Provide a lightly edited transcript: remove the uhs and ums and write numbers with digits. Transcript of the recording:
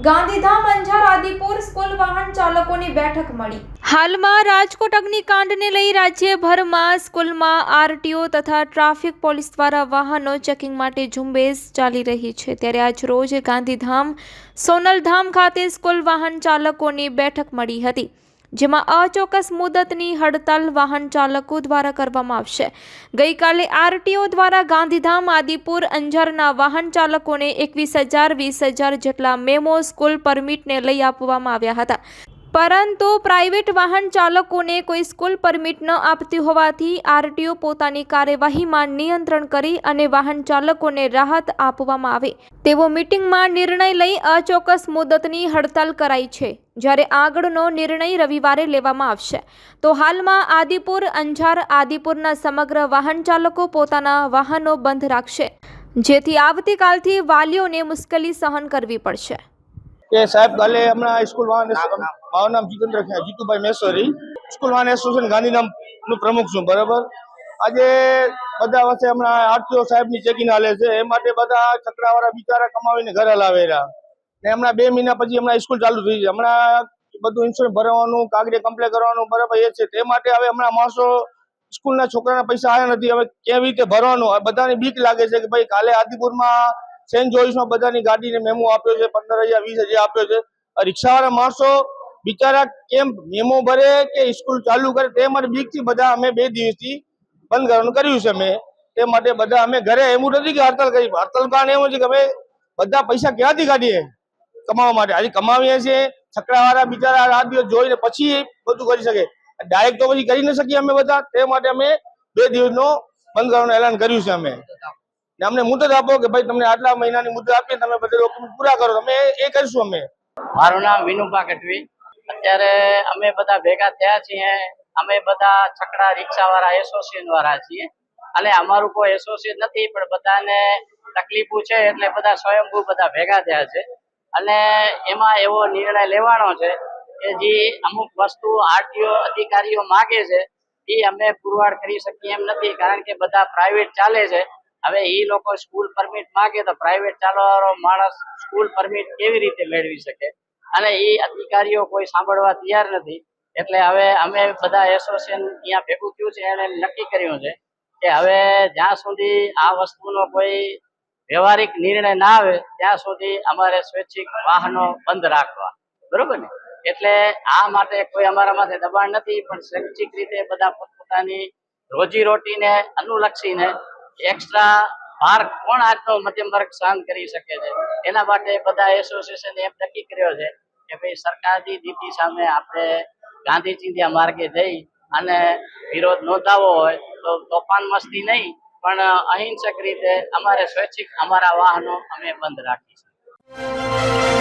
Gandhidham Anjar Adipur school વાહન ચાલકોની બેઠક મળી। હાલમાં રાજકોટ અગ્નિકાંડને લઈ રાજ્યભરમાં સ્કૂલમાં આરટીઓ તથા ટ્રાફિક પોલીસ દ્વારા વાહનો ચેકિંગ માટે ઝુંબેશ ચાલી રહી છે। ત્યારે આજ રોજ ગાંધીધામ સોનલધામ ખાતે સ્કૂલ વાહન ચાલકોની બેઠક મળી હતી, જેમાં અચોક્કસ મુદતની હડતાલ વાહન ચાલકો દ્વારા કરવામાં આવશે। ગઈકાલે આરટીઓ દ્વારા ગાંધીધામ આદિપુર અંજારના વાહન ચાલકોને 21,000-20,000 જેટલા મેમો સ્કૂલ પરમિટને લઈ આપવામાં આવ્યા હતા, પરંતુ પ્રાઇવેટ વાહન ચાલકોને કોઈ સ્કૂલ પરમિટ ન આપતી હોવાથી આરટીઓ પોતાની કાર્યવાહીમાં નિયંત્રણ કરી અને વાહન ચાલકોને રાહત આપવામાં આવે તેવો મીટિંગમાં નિર્ણય લઈ અચોક્કસ મુદતની હડતાલ કરાઈ છે, જ્યારે આગળનો નિર્ણય રવિવારે લેવામાં આવશે। તો હાલમાં આદિપુર અંજાર આદિપુરના સમગ્ર વાહન ચાલકો પોતાના વાહનો બંધ રાખશે, જેથી આવતીકાલથી વાલીઓને મુશ્કેલી સહન કરવી પડશે। કે સાહેબ કાલે હમણાં સ્કૂલ વાહન મારું નામ જીતુભાઈ મેશ્વરી, સ્કૂલ વાહન એસોસિએશન ગાંધીધામ નું પ્રમુખ છું, બરાબર। આજે બધા વર્ષે હમણાં આરટીઓ સાહેબની ચેકિંગ હાલે છે, એ માટે બધા છકડાવાળા બિચારા કમાવીને ઘરે લાવે રહ્યા ને હમણાં 2 મહિના પછી હમણાં સ્કૂલ ચાલુ થઈ છે। હમણાં બધું ઇન્સ્યોરન્સ ભરવાનું, કાગળે કમ્પ્લેન કરવાનું, બરાબર એ છે, તે માટે હવે હમણાં માણસો સ્કૂલના છોકરાના પૈસા આવ્યા નથી, હવે કેવી રીતે ભરવાનું બધાની બીક લાગે છે કે ભાઈ કાલે આદિપુરમાં સેન્ટ જોઈસમાં બધાની ગાડીને મેમો આપ્યો છે, 15,000-20,000 આપ્યો છે। રિક્ષાવાળા માણસો બિચારા કેમ મેમો ભરે કે સ્કૂલ ચાલુ કરે, તે માટે બીકથી બધા અમે 2 દિવસથી બંધ કરવાનું કર્યું છે। અમે તે માટે બધા અમે ઘરે એવું નથી કે હડતાલ કરી, હડતાલ કારણ એવું છે કે અમે બધા પૈસા ક્યાંથી કાઢીએ કમાવા માટે, આજે કમાવીએ છીએ। છકડાવાળા બિચારા રાત દિવસ જોઈને પછી બધું કરી શકે, ડાયરેક્ટ તો પછી કરી ન શકીએ અમે બધા, તે માટે અમે 2 દિવસનો બંધ કરવાનું એલાન કર્યું છે। અમે અમને મુદત આપો કે ભાઈ તમને આટલા મહિનાની મુદત આપીએ, તમે બધા ડોક્યુમેન્ટ પૂરા કરો, અમે એ કરીશું। અમે મારું નામ વિનુભા ગઢવી, અત્યારે અમે બધા ભેગા થયા છીએ, અમે બધા છકડા રિક્ષાવાળા એસોસિએશન વાળા છીએ અને અમારું કોઈ એસોસિએશન નથી, પણ બધાને તકલીફો છે એટલે બધા સ્વયંભૂ બધા ભેગા થયા છે અને એમાં એવો નિર્ણય લેવાનો છે કે જે અમુક વસ્તુ આરટીઓ અધિકારીઓ માગે છે એ અમે પુરવાર કરી શકીએ એમ નથી, કારણ કે બધા પ્રાઇવેટ ચાલે છે। હવે એ લોકો સ્કૂલ પરમિટ માંગે તો પ્રાઇવેટ ચાલવાનો માણસ સ્કૂલ પરમિટ કેવી રીતે મેળવી શકે, અને એ અધિકારીઓ કોઈ સાંભળવા તૈયાર નથી। એટલે હવે અમે બધા એસોસિએશન અહીંયા ભેગું થયું છે અને નક્કી કર્યું છે કે હવે જ્યાં સુધી આ વસ્તુનો કોઈ વ્યવહારિક નિર્ણય ના આવે ત્યાં સુધી અમારે સ્વૈચ્છિક વાહનો બંધ રાખવા, બરોબર ને। એટલે આ માટે કોઈ અમારા માથે દબાણ નથી, પણ સ્વૈચ્છિક રીતે બધા પોતપોતાની રોજીરોટીને અનુલક્ષીને એક્સ્ટ્રા ભાર કોણ આજનો મધ્યમ વર્ગ સહન કરી શકે છે, એના માટે બધા એસોસિએશન એમ નક્કી કર્યો છે કે ભાઈ સરકારની નીતિ સામે આપણે ગાંધી ચિંધ્યા માર્ગે જઈ અને વિરોધ નોંધાવવો હોય તો તોફાન મસ્તી નહીં, પણ અહિંસક રીતે અમારે સ્વૈચ્છિક અમારા વાહનો અમે બંધ રાખીશું।